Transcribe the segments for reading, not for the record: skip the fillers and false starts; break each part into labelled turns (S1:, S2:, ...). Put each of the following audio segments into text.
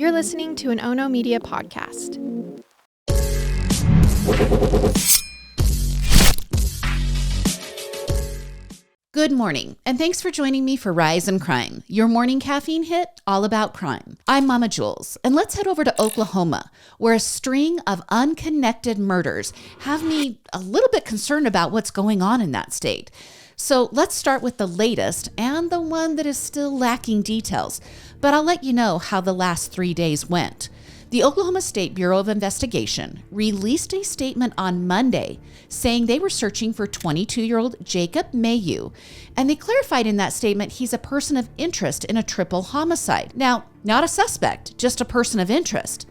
S1: You're listening to an Ono Media podcast.
S2: Good morning, and thanks for joining me for Rise and Crime, your morning caffeine hit all about crime. I'm Mama Jules, and let's head over to Oklahoma, where a string of unconnected murders have me a little bit concerned about what's going on in that state. So let's start with the latest and the one that is still lacking details, but I'll let you know how the last 3 days went. The Oklahoma State Bureau of Investigation released a statement on Monday saying they were searching for 22-year-old Jacob Mayhew, and they clarified in that statement he's a person of interest in a triple homicide. Now, not a suspect, just a person of interest.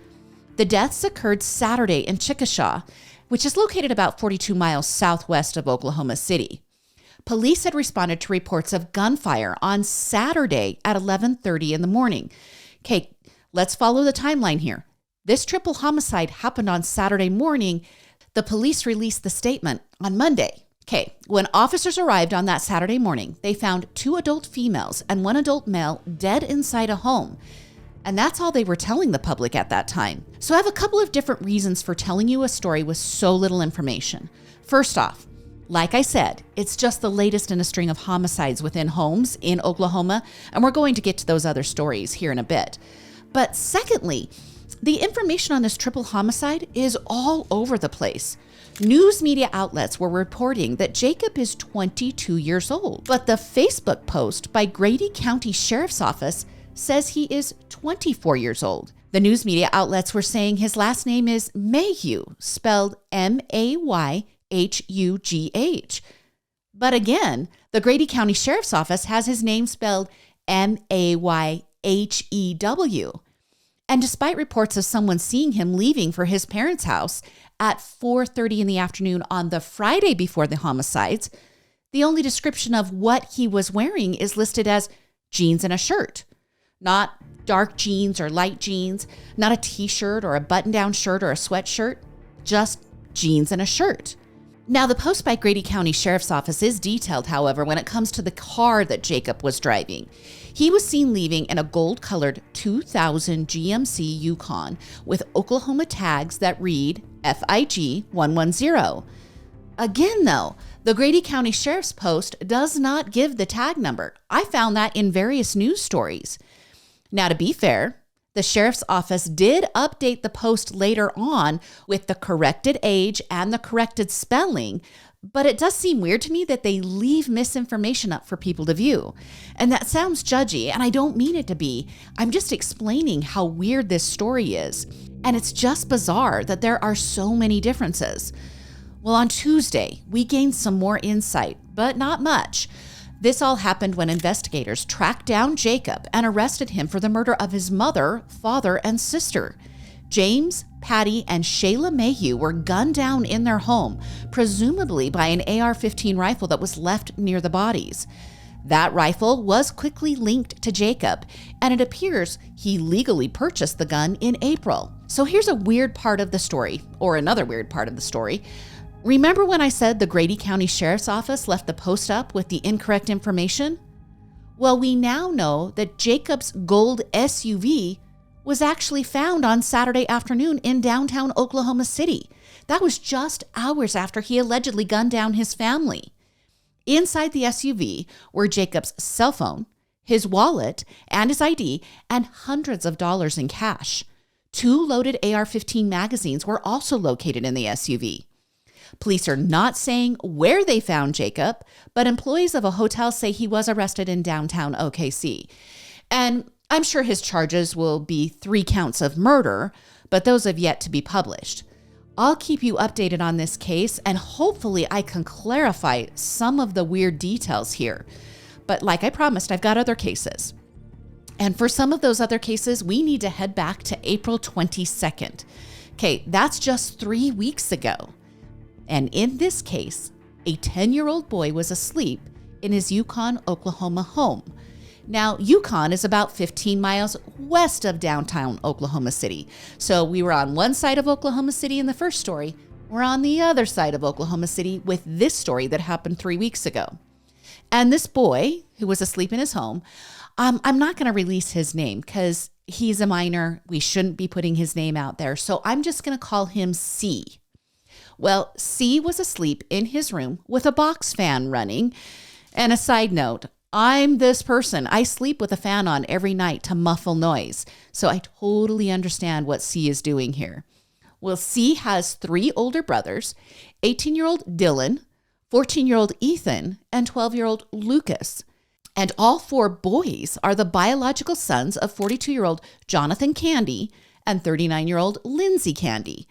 S2: The deaths occurred Saturday in Chickasha, which is located about 42 miles southwest of Oklahoma City. Police had responded to reports of gunfire on Saturday at 11:30 in the morning. Okay, let's follow the timeline here. This triple homicide happened on Saturday morning. The police released the statement on Monday. Okay, when officers arrived on that Saturday morning, they found 2 adult females and 1 adult male dead inside a home. And that's all they were telling the public at that time. So I have a couple of different reasons for telling you a story with so little information. First off, like I said, it's just the latest in a string of homicides within homes in Oklahoma, and we're going to get to those other stories here in a bit. But secondly, the information on this triple homicide is all over the place. News media outlets were reporting that Jacob is 22 years old, but the Facebook post by Grady County Sheriff's Office says he is 24 years old. The news media outlets were saying his last name is Mayhew, spelled Mayhugh. But again, the Grady County Sheriff's Office has his name spelled Mayhew. And despite reports of someone seeing him leaving for his parents' house at 4:30 in the afternoon on the Friday before the homicides, the only description of what he was wearing is listed as jeans and a shirt. Not dark jeans or light jeans, not a t-shirt or a button-down shirt or a sweatshirt, just jeans and a shirt. Now, the post by Grady County Sheriff's Office is detailed, however, when it comes to the car that Jacob was driving. He was seen leaving in a gold-colored 2000 GMC Yukon with Oklahoma tags that read FIG 110. Again, though, the Grady County Sheriff's post does not give the tag number. I found that in various news stories. Now, to be fair, the sheriff's office did update the post later on with the corrected age and the corrected spelling, but it does seem weird to me that they leave misinformation up for people to view. And that sounds judgy, and I don't mean it to be. I'm just explaining how weird this story is. And it's just bizarre that there are so many differences. Well, on Tuesday, we gained some more insight, but not much. This all happened when investigators tracked down Jacob and arrested him for the murder of his mother, father, and sister. James, Patty, and Shayla Mayhew were gunned down in their home, presumably by an AR-15 rifle that was left near the bodies. That rifle was quickly linked to Jacob, and it appears he legally purchased the gun in April. So here's a weird part of the story, or another weird part of the story. Remember when I said the Grady County Sheriff's Office left the post up with the incorrect information? Well, we now know that Jacob's gold SUV was actually found on Saturday afternoon in downtown Oklahoma City. That was just hours after he allegedly gunned down his family. Inside the SUV were Jacob's cell phone, his wallet, and his ID, and hundreds of dollars in cash. 2 loaded AR-15 magazines were also located in the SUV. Police are not saying where they found Jacob, but employees of a hotel say he was arrested in downtown OKC. And I'm sure his charges will be 3 counts of murder, but those have yet to be published. I'll keep you updated on this case, and hopefully I can clarify some of the weird details here. But like I promised, I've got other cases. And for some of those other cases, we need to head back to April 22nd. Okay, that's just 3 weeks ago. And in this case, a 10-year-old boy was asleep in his Yukon, Oklahoma home. Now, Yukon is about 15 miles west of downtown Oklahoma City. So we were on one side of Oklahoma City in the first story. We're on the other side of Oklahoma City with this story that happened 3 weeks ago. And this boy, who was asleep in his home, I'm not going to release his name because he's a minor. We shouldn't be putting his name out there. So I'm just going to call him C. Well, C was asleep in his room with a box fan running. And a side note, I'm this person. I sleep with a fan on every night to muffle noise. So I totally understand what C is doing here. Well, C has 3 older brothers, 18-year-old Dylan, 14-year-old Ethan, and 12-year-old Lucas. And all 4 boys are the biological sons of 42-year-old Jonathan Candy and 39-year-old Lindsay Candy.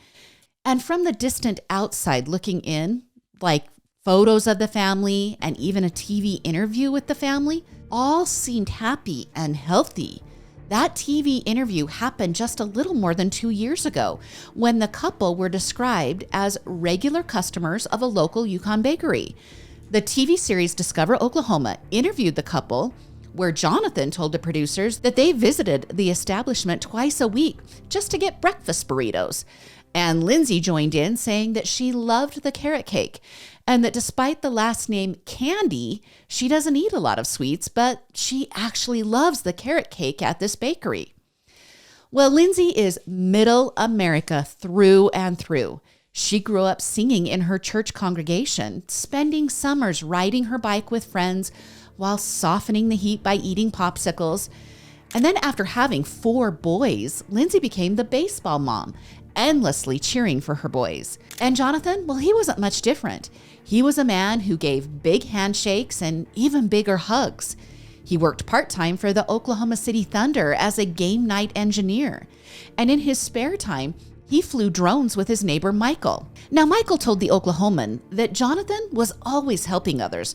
S2: And from the distant outside looking in, like photos of the family and even a TV interview with the family, all seemed happy and healthy. That TV interview happened just a little more than 2 years ago when the couple were described as regular customers of a local Yukon bakery. The TV series Discover Oklahoma interviewed the couple, where Jonathan told the producers that they visited the establishment twice a week just to get breakfast burritos. And Lindsay joined in saying that she loved the carrot cake and that despite the last name Candy, she doesn't eat a lot of sweets, but she actually loves the carrot cake at this bakery. Well, Lindsay is middle America through and through. She grew up singing in her church congregation, spending summers riding her bike with friends while softening the heat by eating popsicles. And then after having 4 boys, Lindsay became the baseball mom, endlessly cheering for her boys. And Jonathan, well, he wasn't much different. He was a man who gave big handshakes and even bigger hugs. He worked part-time for the Oklahoma City Thunder as a game night engineer. And in his spare time, he flew drones with his neighbor, Michael. Now, Michael told the Oklahoman that Jonathan was always helping others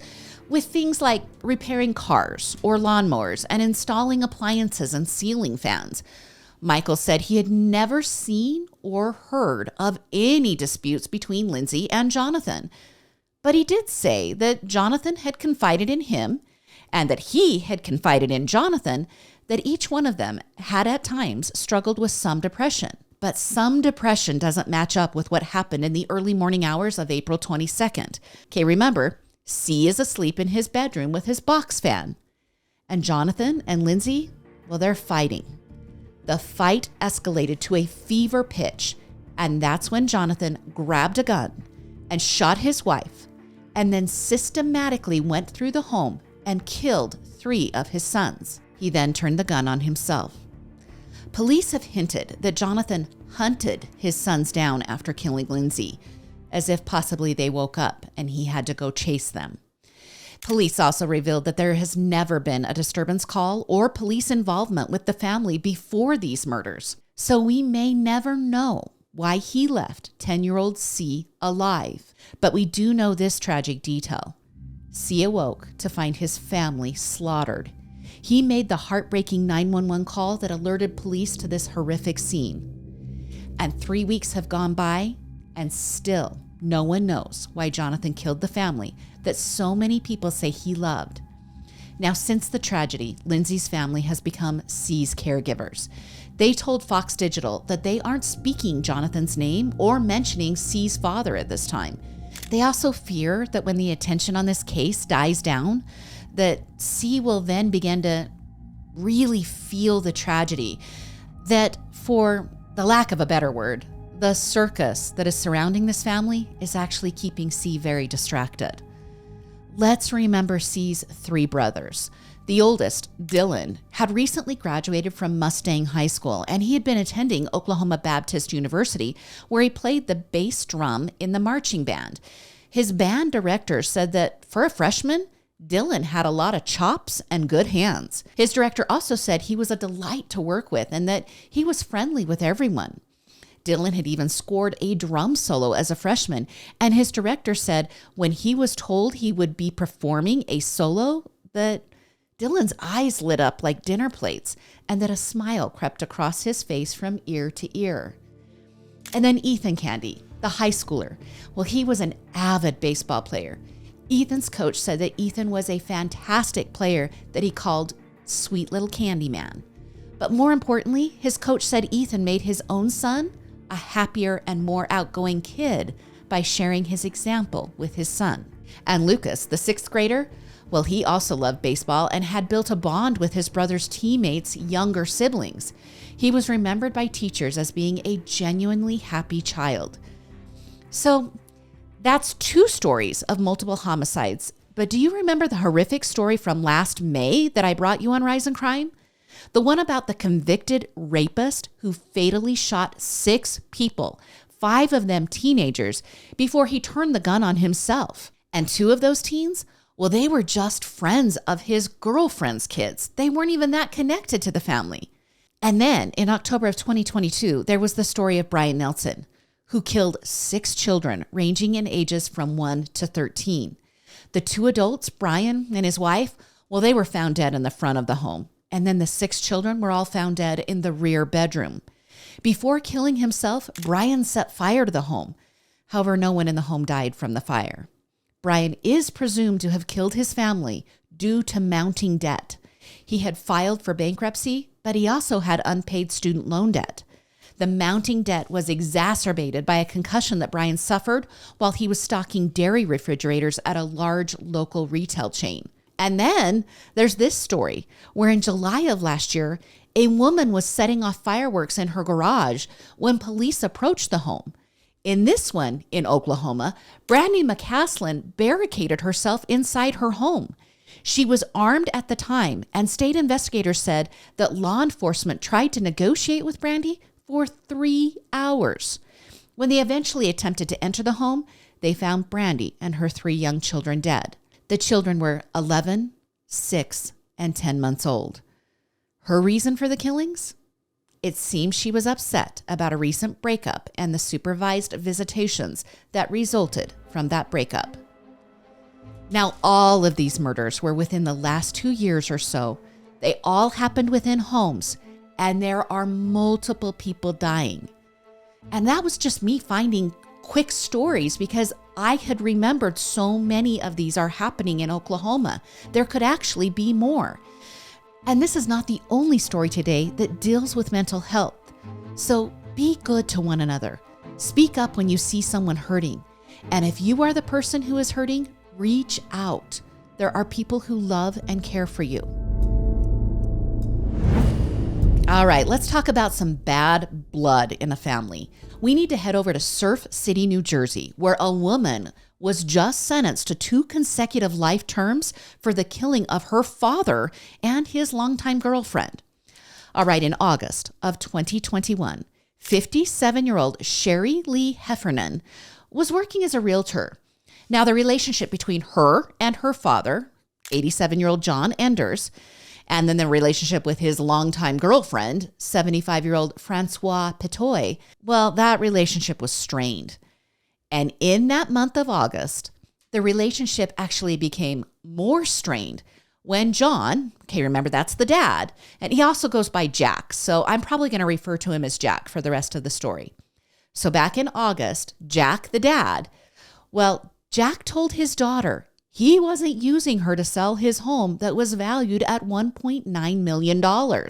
S2: with things like repairing cars or lawnmowers and installing appliances and ceiling fans. Michael said he had never seen or heard of any disputes between Lindsay and Jonathan. But he did say that Jonathan had confided in him and that he had confided in Jonathan that each one of them had at times struggled with some depression. But some depression doesn't match up with what happened in the early morning hours of April 22nd. Okay, remember, C is asleep in his bedroom with his box fan. And Jonathan and Lindsay, well, they're fighting. The fight escalated to a fever pitch, and that's when Jonathan grabbed a gun and shot his wife, and then systematically went through the home and killed 3 of his sons. He then turned the gun on himself. Police have hinted that Jonathan hunted his sons down after killing Lindsay, as if possibly they woke up and he had to go chase them. Police also revealed that there has never been a disturbance call or police involvement with the family before these murders. So we may never know why he left 10-year-old C alive. But we do know this tragic detail. C awoke to find his family slaughtered. He made the heartbreaking 911 call that alerted police to this horrific scene. And 3 weeks have gone by, and still no one knows why Jonathan killed the family that so many people say he loved. Now, since the tragedy, Lindsay's family has become C's caregivers. They told Fox Digital that they aren't speaking Jonathan's name or mentioning C's father at this time. They also fear that when the attention on this case dies down, that C will then begin to really feel the tragedy, that, for the lack of a better word, the circus that is surrounding this family is actually keeping C very distracted. Let's remember C's 3 brothers. The oldest, Dylan, had recently graduated from Mustang High School, and he had been attending Oklahoma Baptist University, where he played the bass drum in the marching band. His band director said that for a freshman, Dylan had a lot of chops and good hands. His director also said he was a delight to work with and that he was friendly with everyone. Dylan had even scored a drum solo as a freshman, and his director said when he was told he would be performing a solo that Dylan's eyes lit up like dinner plates and that a smile crept across his face from ear to ear. And then Ethan Candy, the high schooler. Well, he was an avid baseball player. Ethan's coach said that Ethan was a fantastic player that he called Sweet Little Candy Man. But more importantly, his coach said Ethan made his own son a happier and more outgoing kid by sharing his example with his son. And Lucas, the 6th grader, Well, he also loved baseball and had built a bond with his brother's teammates' younger siblings. He was remembered by teachers as being a genuinely happy child. So that's 2 stories of multiple homicides. But do you remember the horrific story from last May that I brought you on Rise and Crime? The one about the convicted rapist who fatally shot 6 people, 5 of them teenagers, before he turned the gun on himself. And 2 of those teens, well, they were just friends of his girlfriend's kids. They weren't even that connected to the family. And then in October of 2022, there was the story of Brian Nelson, who killed 6 children ranging in ages from 1 to 13. The 2 adults, Brian and his wife, well, they were found dead in the front of the home. And then the 6 children were all found dead in the rear bedroom. Before killing himself, Brian set fire to the home. However, no one in the home died from the fire. Brian is presumed to have killed his family due to mounting debt. He had filed for bankruptcy, but he also had unpaid student loan debt. The mounting debt was exacerbated by a concussion that Brian suffered while he was stocking dairy refrigerators at a large local retail chain. And then there's this story where in July of last year, a woman was setting off fireworks in her garage when police approached the home. In this one, in Oklahoma, Brandy McCaslin barricaded herself inside her home. She was armed at the time, and state investigators said that law enforcement tried to negotiate with Brandy for 3 hours. When they eventually attempted to enter the home, they found Brandy and her 3 young children dead. The children were 11, 6, and 10 months old. Her reason for the killings? It seems she was upset about a recent breakup and the supervised visitations that resulted from that breakup. Now, all of these murders were within the last 2 years or so. They all happened within homes, and there are multiple people dying. And that was just me finding quick stories because I had remembered so many of these are happening in Oklahoma. There could actually be more. And this is not the only story today that deals with mental health. So be good to one another. Speak up when you see someone hurting. And if you are the person who is hurting, reach out. There are people who love and care for you. All right, let's talk about some bad blood in the family. We need to head over to Surf City, New Jersey, where a woman was just sentenced to 2 consecutive life terms for the killing of her father and his longtime girlfriend. All right, in August of 2021, 57-year-old Sheri Lee Heffernan was working as a realtor. Now, the relationship between her and her father, 87-year-old John Enders, and then the relationship with his longtime girlfriend, 75-year-old Francois Petoy, well, that relationship was strained. And in that month of August, the relationship actually became more strained when John, okay, remember that's the dad, and he also goes by Jack, so I'm probably going to refer to him as Jack for the rest of the story. So back in August, Jack, the dad, well, Jack told his daughter he wasn't using her to sell his home that was valued at $1.9 million. All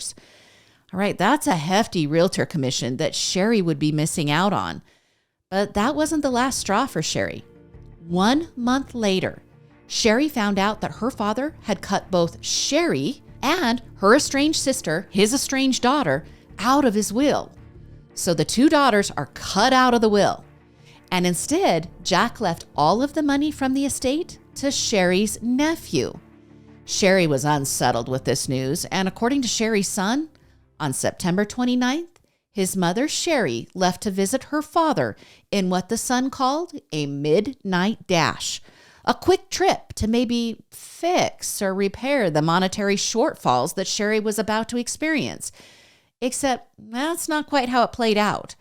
S2: right, that's a hefty realtor commission that Sheri would be missing out on. But that wasn't the last straw for Sheri. 1 month later, Sheri found out that her father had cut both Sheri and her estranged sister, his estranged daughter, out of his will. So the 2 daughters are cut out of the will. And instead, Jack left all of the money from the estate to Sheri's nephew. Sheri was unsettled with this news, and according to Sheri's son, on September 29th, his mother, Sheri, left to visit her father in what the son called a midnight dash, a quick trip to maybe fix or repair the monetary shortfalls that Sheri was about to experience. Except that's not quite how it played out.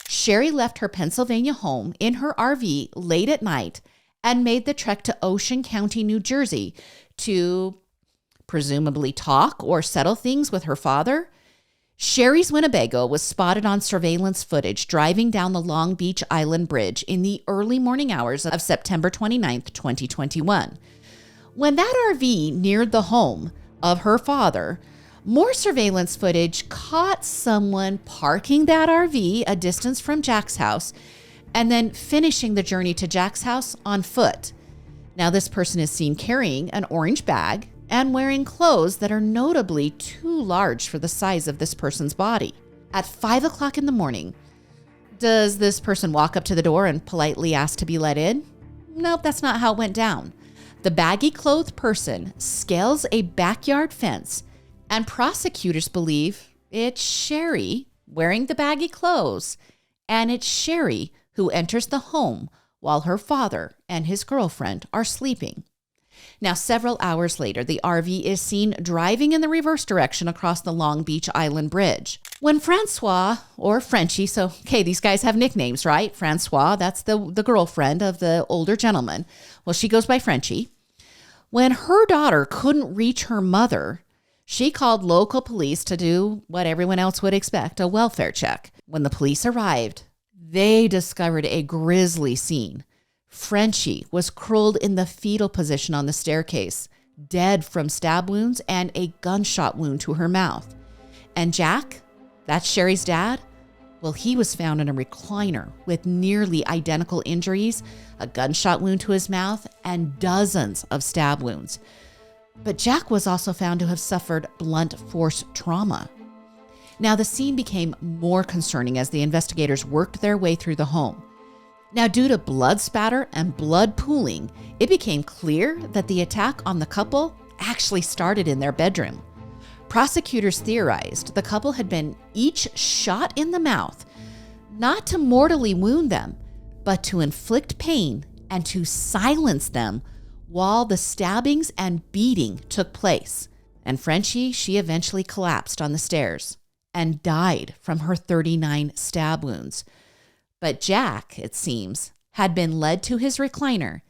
S2: Sheri left her Pennsylvania home in her RV late at night and made the trek to Ocean County, New Jersey to presumably talk or settle things with her father. Sheri's Winnebago was spotted on surveillance footage driving down the Long Beach Island Bridge in the early morning hours of September 29th, 2021. When that RV neared the home of her father, more surveillance footage caught someone parking that RV a distance from Jack's house and then finishing the journey to Jack's house on foot. Now, this person is seen carrying an orange bag and wearing clothes that are notably too large for the size of this person's body. At 5 o'clock in the morning, does this person walk up to the door and politely ask to be let in? Nope, that's not how it went down. The baggy-clothed person scales a backyard fence, and prosecutors believe it's Sheri wearing the baggy clothes, and it's Sheri who enters the home while her father and his girlfriend are sleeping. Now, several hours later, the RV is seen driving in the reverse direction across the Long Beach Island Bridge. When Francois, or Frenchie, these guys have nicknames, right? Francois, that's the girlfriend of the older gentleman. Well, she goes by Frenchie. When her daughter couldn't reach her mother, she called local police to do what everyone else would expect, a welfare check. When the police arrived, they discovered a grisly scene. Frenchie was curled in the fetal position on the staircase, dead from stab wounds and a gunshot wound to her mouth. And Jack, that's Sheri's dad, well, he was found in a recliner with nearly identical injuries, a gunshot wound to his mouth, and dozens of stab wounds. But Jack was also found to have suffered blunt force trauma. Now, the scene became more concerning as the investigators worked their way through the home. Now, due to blood spatter and blood pooling, it became clear that the attack on the couple actually started in their bedroom. Prosecutors theorized the couple had been each shot in the mouth, not to mortally wound them, but to inflict pain and to silence them while the stabbings and beating took place. And Frenchie, she eventually collapsed on the stairs and died from her 39 stab wounds. But Jack, it seems, had been led to his recliner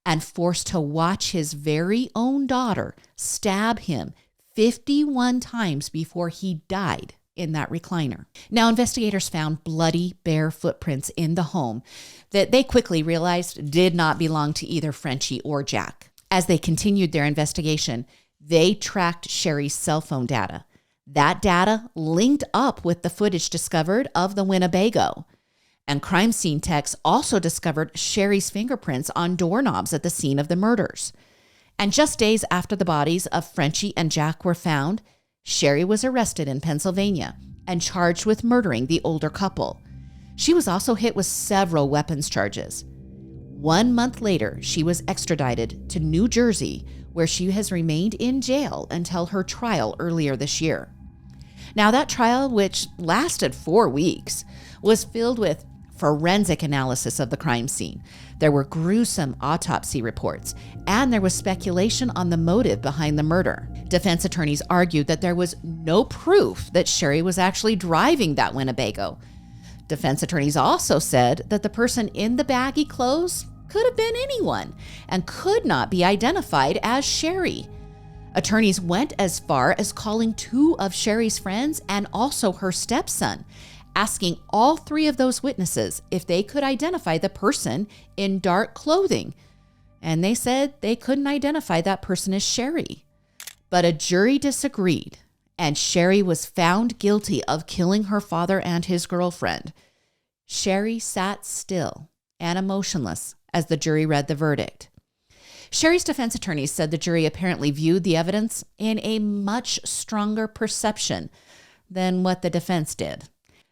S2: and forced to watch his very own daughter stab him 51 times before he died in that recliner. Now, investigators found bloody, bare footprints in the home that they quickly realized did not belong to either Frenchie or Jack. As they continued their investigation, they tracked Sheri's cell phone data. That data linked up with the footage discovered of the Winnebago. And crime scene techs also discovered Sheri's fingerprints on doorknobs at the scene of the murders. And just days after the bodies of Frenchie and Jack were found, Sheri was arrested in Pennsylvania and charged with murdering the older couple. She was also hit with several weapons charges. 1 month later, she was extradited to New Jersey, where she has remained in jail until her trial earlier this year. Now, that trial, which lasted 4 weeks, was filled with forensic analysis of the crime scene. There were gruesome autopsy reports, and there was speculation on the motive behind the murder. Defense attorneys argued that there was no proof that Sheri was actually driving that Winnebago. Defense attorneys also said that the person in the baggy clothes could have been anyone and could not be identified as Sheri. Attorneys went as far as calling 2 of Sheri's friends and also her stepson, asking all 3 of those witnesses if they could identify the person in dark clothing. And they said they couldn't identify that person as Sheri. But a jury disagreed, and Sheri was found guilty of killing her father and his girlfriend. Sheri sat still and emotionless as the jury read the verdict. Sheri's defense attorneys said the jury apparently viewed the evidence in a much stronger perception than what the defense did.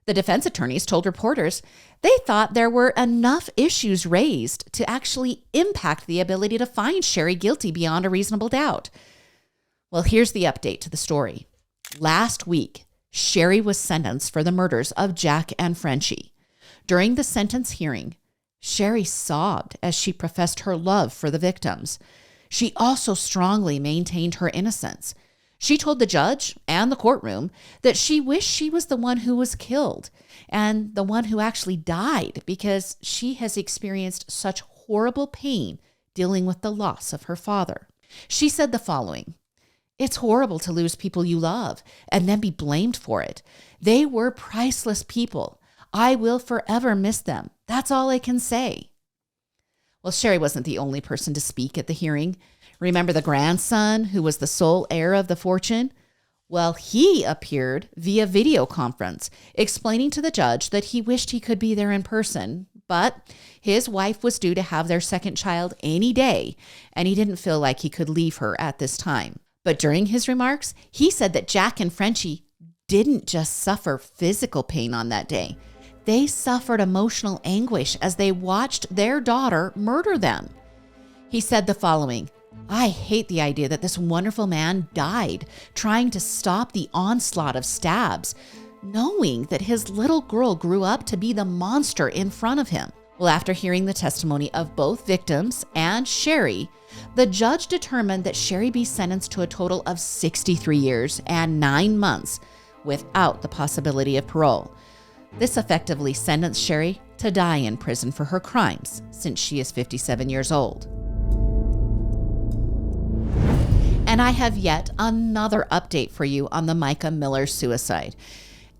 S2: The defense attorneys told reporters they thought there were enough issues raised to actually impact the ability to find Sheri guilty beyond a reasonable doubt. Well, here's the update to the story. Last week, Sheri was sentenced for the murders of Jack and Frenchie. During the sentence hearing, Sheri sobbed as she professed her love for the victims. She also strongly maintained her innocence. She told the judge and the courtroom that she wished she was the one who was killed and the one who actually died because she has experienced such horrible pain dealing with the loss of her father. She said the following: "It's horrible to lose people you love and then be blamed for it. They were priceless people. I will forever miss them. That's all I can say." Well, Sheri wasn't the only person to speak at the hearing. Remember the grandson who was the sole heir of the fortune? Well, he appeared via video conference, explaining to the judge that he wished he could be there in person, But his wife was due to have their second child any day, and he didn't feel like he could leave her at this time. But during his remarks, he said that Jack and Frenchie didn't just suffer physical pain on that day. They suffered emotional anguish as they watched their daughter murder them. He said the following: "I hate the idea that this wonderful man died trying to stop the onslaught of stabs, knowing that his little girl grew up to be the monster in front of him." Well, after hearing the testimony of both victims and Sheri, the judge determined that Sheri be sentenced to a total of 63 years and 9 months without the possibility of parole. This effectively sentenced Sheri to die in prison for her crimes, since she is 57 years old. And I have yet another update for you on the Mica Miller suicide.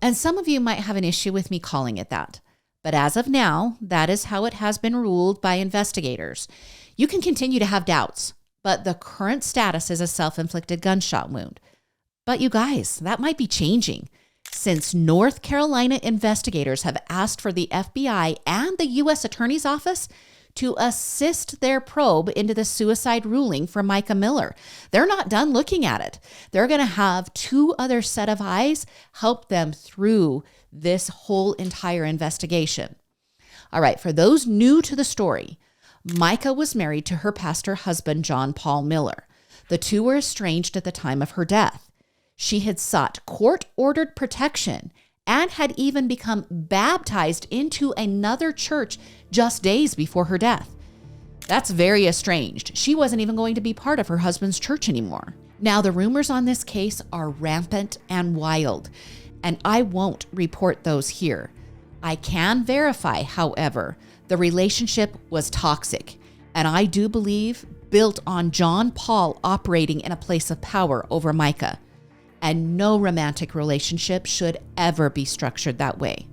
S2: And some of you might have an issue with me calling it that. But as of now, that is how it has been ruled by investigators. You can continue to have doubts, but the current status is a self-inflicted gunshot wound. But you guys, that might be changing, since North Carolina investigators have asked for the FBI and the U.S. Attorney's Office to assist their probe into the suicide ruling for Mica Miller. They're not done looking at it. They're going to have 2 other set of eyes help them through this whole entire investigation. All right, for those new to the story, Micah was married to her pastor husband, John Paul Miller. The two were estranged at the time of her death. She had sought court-ordered protection and had even become baptized into another church just days before her death. That's very estranged. She wasn't even going to be part of her husband's church anymore. Now, the rumors on this case are rampant and wild, and I won't report those here. I can verify, however, the relationship was toxic, and I do believe built on John Paul operating in a place of power over Micah. And no romantic relationship should ever be structured that way.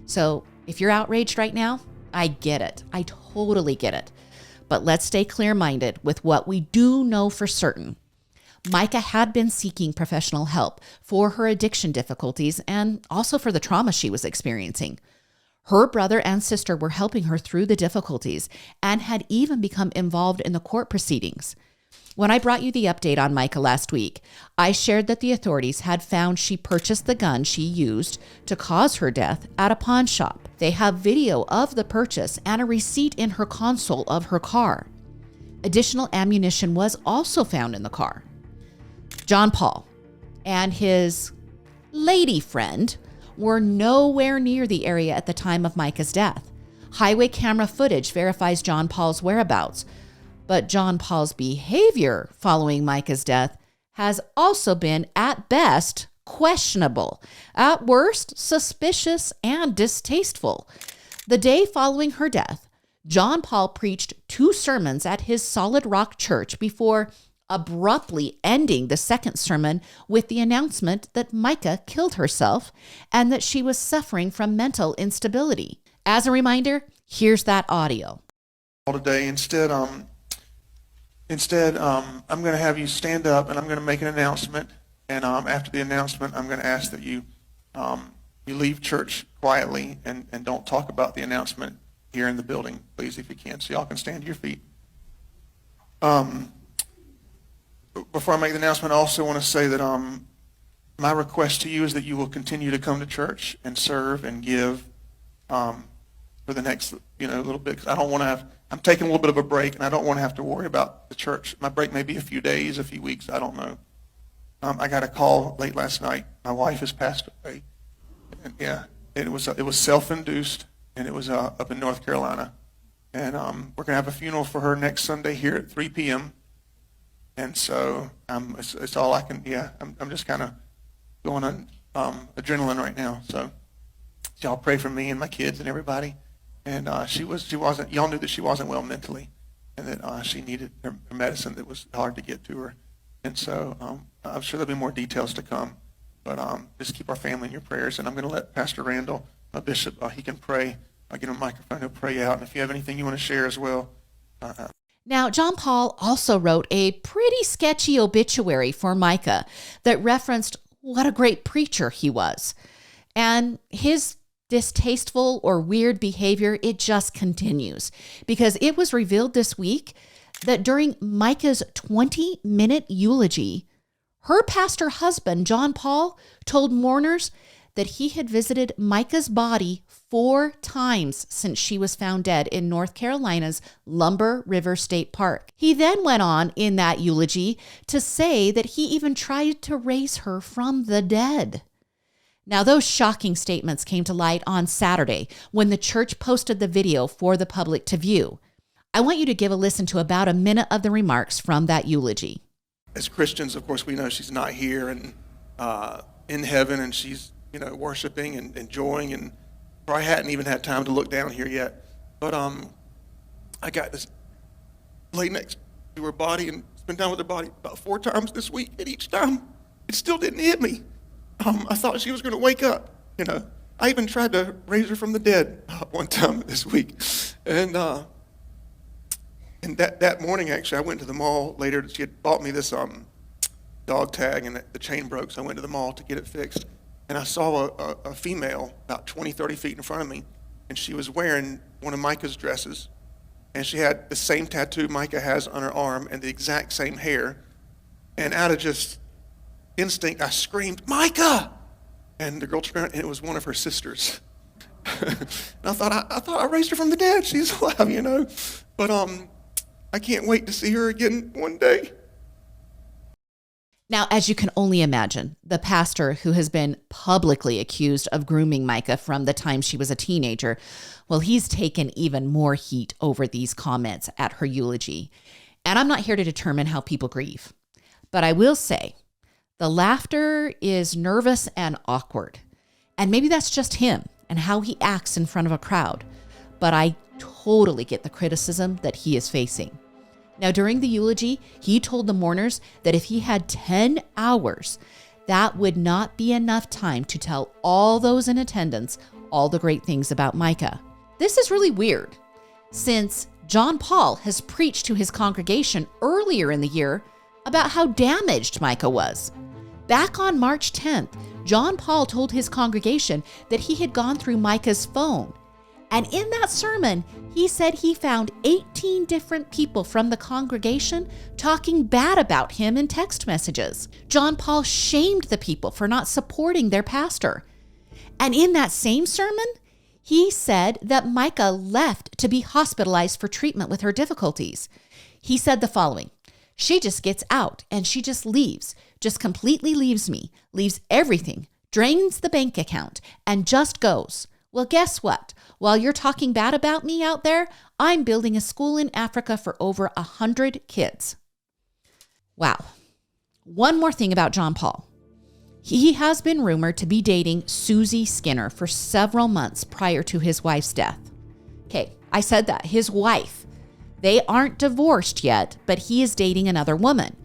S2: So if you're outraged right now, I get it. I totally get it. But let's stay clear-minded with what we do know for certain. Micah had been seeking professional help for her addiction difficulties and also for the trauma she was experiencing. Her brother and sister were helping her through the difficulties and had even become involved in the court proceedings. When I brought you the update on Micah last week, I shared that the authorities had found she purchased the gun she used to cause her death at a pawn shop. They have video of the purchase and a receipt in her console of her car. Additional ammunition was also found in the car. John Paul and his lady friend were nowhere near the area at the time of Micah's death. Highway camera footage verifies John Paul's whereabouts, but John Paul's behavior following Micah's death has also been, at best, questionable, at worst, suspicious and distasteful. The day following her death, John Paul preached 2 sermons at his Solid Rock Church before abruptly ending the second sermon with the announcement that Micah killed herself and that she was suffering from mental instability. As a reminder, here's that audio.
S3: Today, instead, I'm going to have you stand up and I'm going to make an announcement. And after the announcement, I'm going to ask that you leave church quietly and don't talk about the announcement here in the building, please, if you can. So y'all can stand to your feet. Before I make the announcement, I also want to say that my request to you is that you will continue to come to church and serve and give for the next little bit. 'Cause I don't want to have. I'm taking a little bit of a break, and I don't want to have to worry about the church. My break may be a few days, a few weeks. I don't know. I got a call late last night. My wife has passed away. And it was self-induced, and it was up in North Carolina. And we're going to have a funeral for her next Sunday here at 3 p.m. And so it's all I can. I'm just kind of going on adrenaline right now. So y'all pray for me and my kids and everybody. And she wasn't. Y'all knew that she wasn't well mentally, and that she needed her medicine that was hard to get to her. And so I'm sure there'll be more details to come. But just keep our family in your prayers. And I'm going to let Pastor Randall, my bishop, he can pray. I'll give him a microphone. He'll pray out. And if you have anything you want to share as well.
S2: Now, John Paul also wrote a pretty sketchy obituary for Micah that referenced what a great preacher he was. And his distasteful or weird behavior, it just continues, because it was revealed this week that during Micah's 20-minute eulogy, her pastor husband, John Paul, told mourners that he had visited Micah's body 4 times since she was found dead in North Carolina's Lumber River State Park. He then went on in that eulogy to say that he even tried to raise her from the dead. Now, those shocking statements came to light on Saturday when the church posted the video for the public to view. I want you to give a listen to about a minute of the remarks from that eulogy.
S3: As Christians, of course, we know she's not here and in heaven, and she's worshiping and enjoying, and probably hadn't even had time to look down here yet. But I got this lay next to her body and spent time with her body about 4 times this week, and each time it still didn't hit me. I thought she was going to wake up. I even tried to raise her from the dead one time this week, and that morning, actually, I went to the mall later. She had bought me this dog tag, and the chain broke, so I went to the mall to get it fixed. And I saw a female about 20, 30 feet in front of me, and she was wearing one of Micah's dresses. And she had the same tattoo Micah has on her arm and the exact same hair. And out of just instinct, I screamed, "Micah!" And the girl turned around, and it was one of her sisters. And I thought I raised her from the dead. She's alive, But I can't wait to see her again one day.
S2: Now, as you can only imagine, the pastor who has been publicly accused of grooming Micah from the time she was a teenager, well, he's taken even more heat over these comments at her eulogy. And I'm not here to determine how people grieve, but I will say the laughter is nervous and awkward. And maybe that's just him and how he acts in front of a crowd. But I totally get the criticism that he is facing. Now, during the eulogy, he told the mourners that if he had 10 hours, that would not be enough time to tell all those in attendance all the great things about Micah. This is really weird, since John Paul has preached to his congregation earlier in the year about how damaged Micah was. Back on March 10th, John Paul told his congregation that he had gone through Micah's phone. And in that sermon, he said he found 18 different people from the congregation talking bad about him in text messages. John Paul shamed the people for not supporting their pastor. And in that same sermon, he said that Micah left to be hospitalized for treatment with her difficulties. He said the following: "She just gets out and she just leaves, just completely leaves me, leaves everything, drains the bank account, and just goes. Well, guess what? While you're talking bad about me out there, I'm building a school in Africa for over 100 kids." Wow. One more thing about John Paul. He has been rumored to be dating Susie Skinner for several months prior to his wife's death. Okay, I said that. His wife. They aren't divorced yet, but he is dating another woman.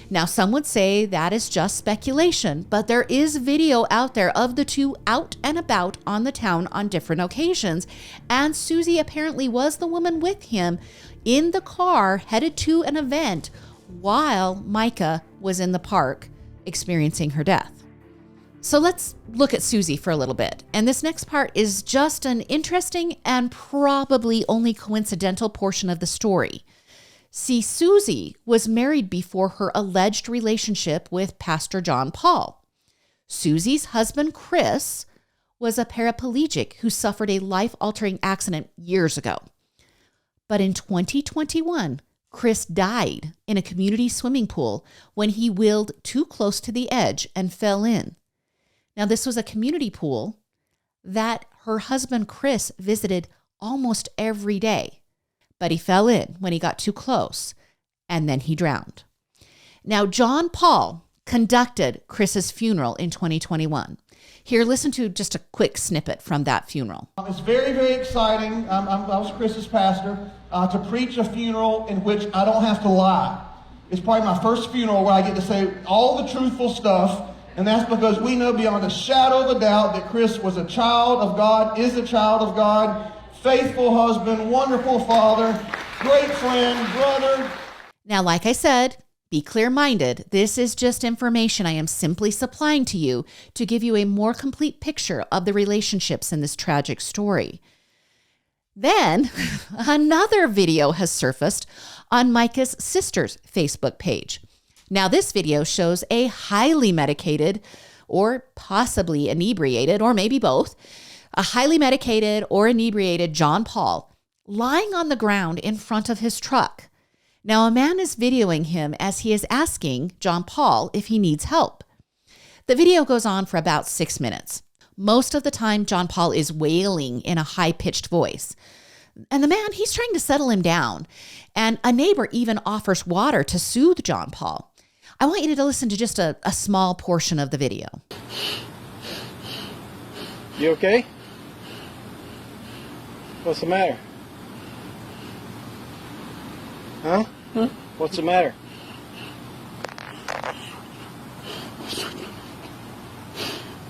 S2: Now, some would say that is just speculation, but there is video out there of the two out and about on the town on different occasions, and Susie apparently was the woman with him in the car headed to an event while Micah was in the park experiencing her death. So let's look at Susie for a little bit, and this next part is just an interesting and probably only coincidental portion of the story. See, Susie was married before her alleged relationship with Pastor John Paul. Susie's husband, Chris, was a paraplegic who suffered a life-altering accident years ago. But in 2021, Chris died in a community swimming pool when he wheeled too close to the edge and fell in. Now, this was a community pool that her husband, Chris, visited almost every day. But he fell in when he got too close, and then he drowned. Now, John Paul conducted Chris's funeral in 2021. Here, listen to just a quick snippet from that funeral.
S4: It's very, very exciting. I was Chris's pastor to preach a funeral in which I don't have to lie. It's probably my first funeral where I get to say all the truthful stuff, and that's because we know beyond a shadow of a doubt that Chris was a child of God, is a child of God, faithful husband, wonderful father, great friend, brother.
S2: Now, like I said, Be clear-minded. This is just information I am simply supplying to you to give you a more complete picture of the relationships in this tragic story. Then another video has surfaced on Micah's sister's Facebook page. Now, this video shows a highly medicated or possibly inebriated, or maybe both, a highly medicated or inebriated John Paul lying on the ground in front of his truck. Now, a man is videoing him as he is asking John Paul if he needs help. The video goes on for about 6 minutes. Most of the time, John Paul is wailing in a high-pitched voice. And the man, he's trying to settle him down. And a neighbor even offers water to soothe John Paul. I want you to listen to just a small portion of the video.
S5: You okay? What's the matter? Huh? What's the matter?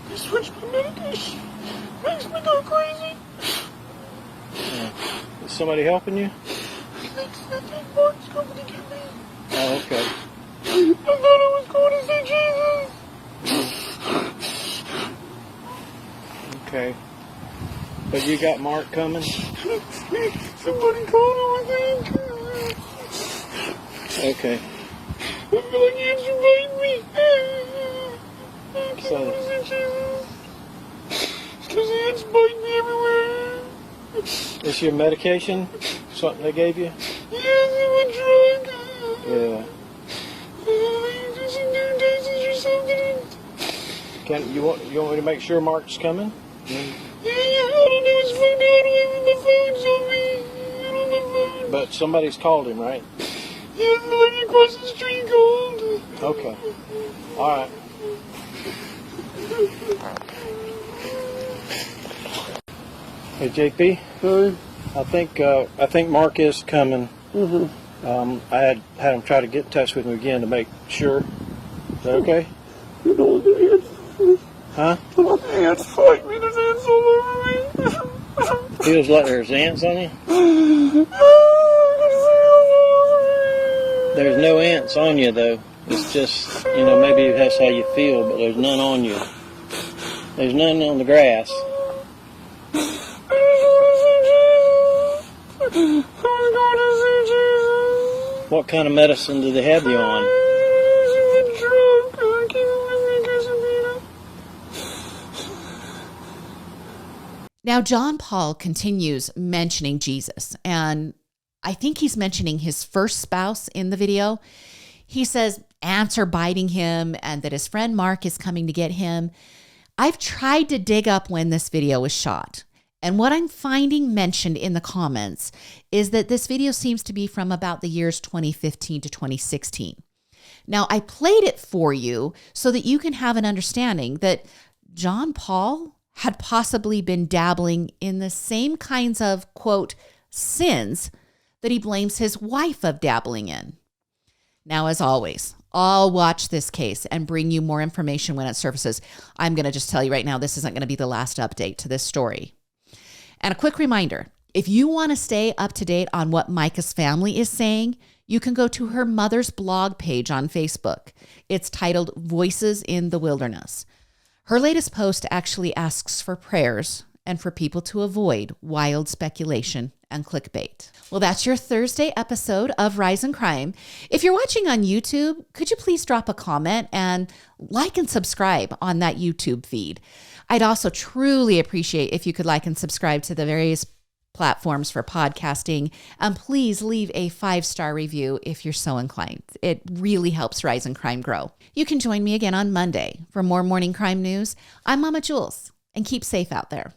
S4: They switched my medication. Makes me go crazy.
S5: Is somebody helping you?
S4: I think Mark's coming to get me.
S5: Oh, okay.
S4: I thought I was going to see Jesus.
S5: Okay. But you got Mark coming?
S4: Somebody called him, I think.
S5: Okay.
S4: I feel like he had to bite me. I can't
S5: So-
S4: want to see Jesus. Because he had to bite me everywhere.
S5: Is your medication something they gave you?
S4: Yes, I'm a drug.
S5: Yeah.
S4: You do some new doses or something.
S5: You want me to make sure Mark's coming?
S4: Yeah, I don't know his phone. I don't have my phone's on me. I don't have my phone.
S5: But somebody's called him, right?
S4: Yeah, the lady across the street called.
S5: Okay. All right. Hey, JP. I think Mark is coming. I had him try to get in touch with him again to make sure. Is that okay?
S4: You know, the ants.
S5: Huh?
S4: The ants fight me. There's ants all over me.
S5: He was letting there's ants on you? There's no ants on you, though. It's just, maybe that's how you feel, but there's none on you. There's none on the grass. What kind of medicine do they have you on?
S2: Now, John Paul continues mentioning Jesus, and I think he's mentioning his first spouse in the video. He says ants are biting him and that his friend Mark is coming to get him. I've tried to dig up when this video was shot, and what I'm finding mentioned in the comments is that this video seems to be from about the years 2015 to 2016. Now, I played it for you so that you can have an understanding that John Paul had possibly been dabbling in the same kinds of, quote, sins that he blames his wife of dabbling in. Now, as always, I'll watch this case and bring you more information when it surfaces. I'm going to just tell you right now, this isn't going to be the last update to this story. And a quick reminder, if you want to stay up to date on what Micah's family is saying, you can go to her mother's blog page on Facebook. It's titled Voices in the Wilderness. Her latest post actually asks for prayers and for people to avoid wild speculation and clickbait. Well, that's your Thursday episode of Rise and Crime. If you're watching on YouTube, could you please drop a comment and like and subscribe on that YouTube feed? I'd also truly appreciate if you could like and subscribe to the various platforms for podcasting, and please leave a 5-star review if you're so inclined. It really helps Rise and Crime grow. You can join me again on Monday for more morning crime news. I'm Mama Jules, and keep safe out there.